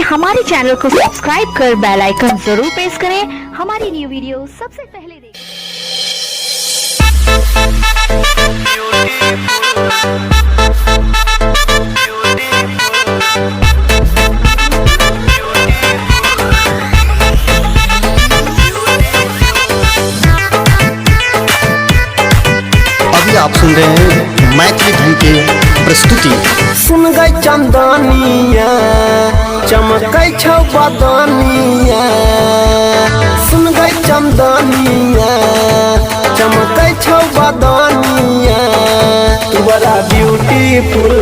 हमारे चैनल को सब्सक्राइब कर बेल आइकन जरूर प्रेस करें हमारी न्यू वीडियो सबसे पहले देखें। अभी आप सुन रहे हैं मैथिली धुन की प्रस्तुति। सुन गई चंदनिया चमकै छौ बदनिया, सुन गई चंदनिया चमकै छौ बदनिया। तू बड़ा ब्यूटीफुल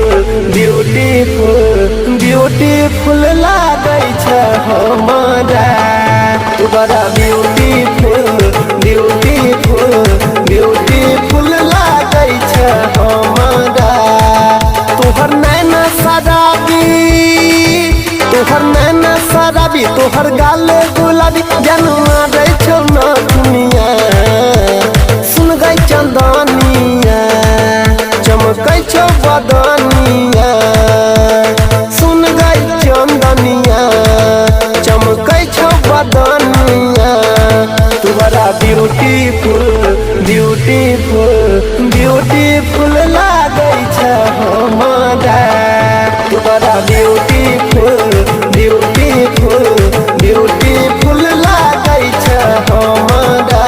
ब्यूटीफुल ब्यूटीफुल लागै छै हमरा। तू बड़ा ब्यूटीफुल ब्यूटीफुल ब्यूटीफुल लागै छै हमरा। तोहर नैना शराबी तोहर नैना शराबी तोहर गाल गुलाबी जनमा दै छौ न दुनिया। सुन गई चंदनिया चमकै छौ बदनिया, सुन गई चंदनिया चमकै छौ बदनिया। तू बड़ा ब्यूटीफुल ब्यूटीफुल ब्यूटीफुल लागै छै हमरा। तू बड़ा ब्यूटीफुल ब्यूटीफुल ब्यूटीफुल लागै छै हमरा।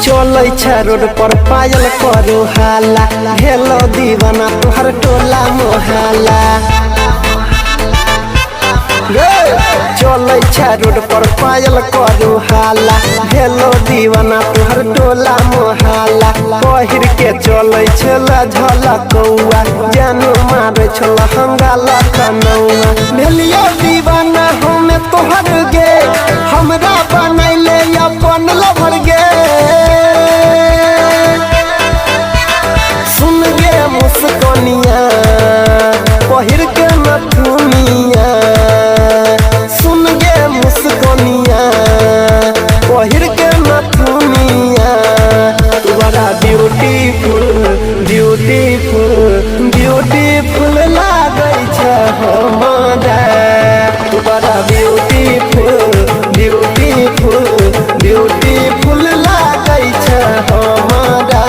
चलै छै रोड पर पायल करू हाला, हेलो दीवाना तोहर टोला मोहल्ला। चलै छै रोड पर पायल करू हाला, हेलो दीवाना तोहर टोला मोहल्ला। पहिर के चलै छै झलकौआ, जानू मारै छै लहंगा लखनऊआ। भेलियो दीवाना हमे तोहर गे, हमरा बनैले अपन लवर गे। सुन गे मुस्कनिया पहिर के नथुनिया, सुन गे मुस्कनिया पहिर के नथुनिया। तू बड़ा ब्यूटीफुल ब्यूटीफुल ब्यूटीफुल लागै छै हमरा। तू बड़ा ब्यूटीफुल ब्यूटीफुल ब्यूटीफुल लागै छै हमरा।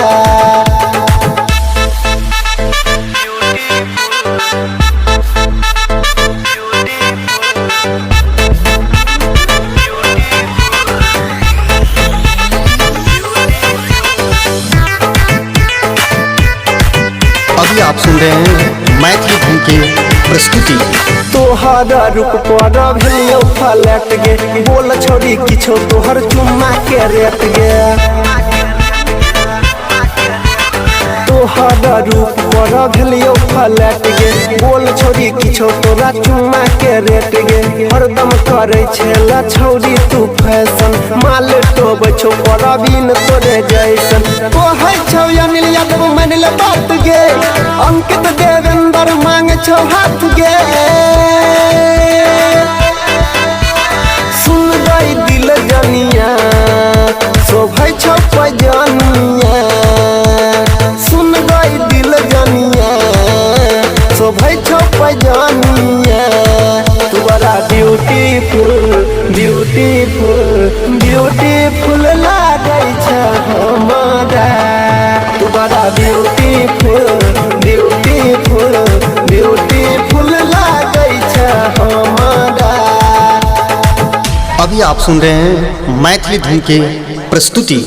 अभी आप सुन रहे हैं मैथिली धुन की प्रस्तुति। तोहर रूप पर भेलियो फलट गे, बोल छोड़ी किछो तोहर चुम्मा के रेट गे। तोहर रूप पर भेलियो फलट गे, बोल छोड़ी किछो तोरा चुम्मा के रेट गे। हरदम करे छेला छौरी तू फैशन, माल टोब छौ परवीन तोरे जैसन। कहै छौ अनिल यादव मानिल बात गे, अंकित देवेंद्र मांग छौ हाथ गे। सुन गई दिल जनिया शोभै छौ पैजनिया, सुन गई दिल जनिया शोभै छौ पैजनिया। तू बड़ा ब्यूटीफुल ब्यूटीफुल ब्यूटीफुल लागै छै हमरा। तू बड़ा ब्यूटीफुल ब्यूटीफुल ब्यूटीफुल लागै छै हमरा। अभी आप सुन रहे हैं मैथिली धुन की प्रस्तुति।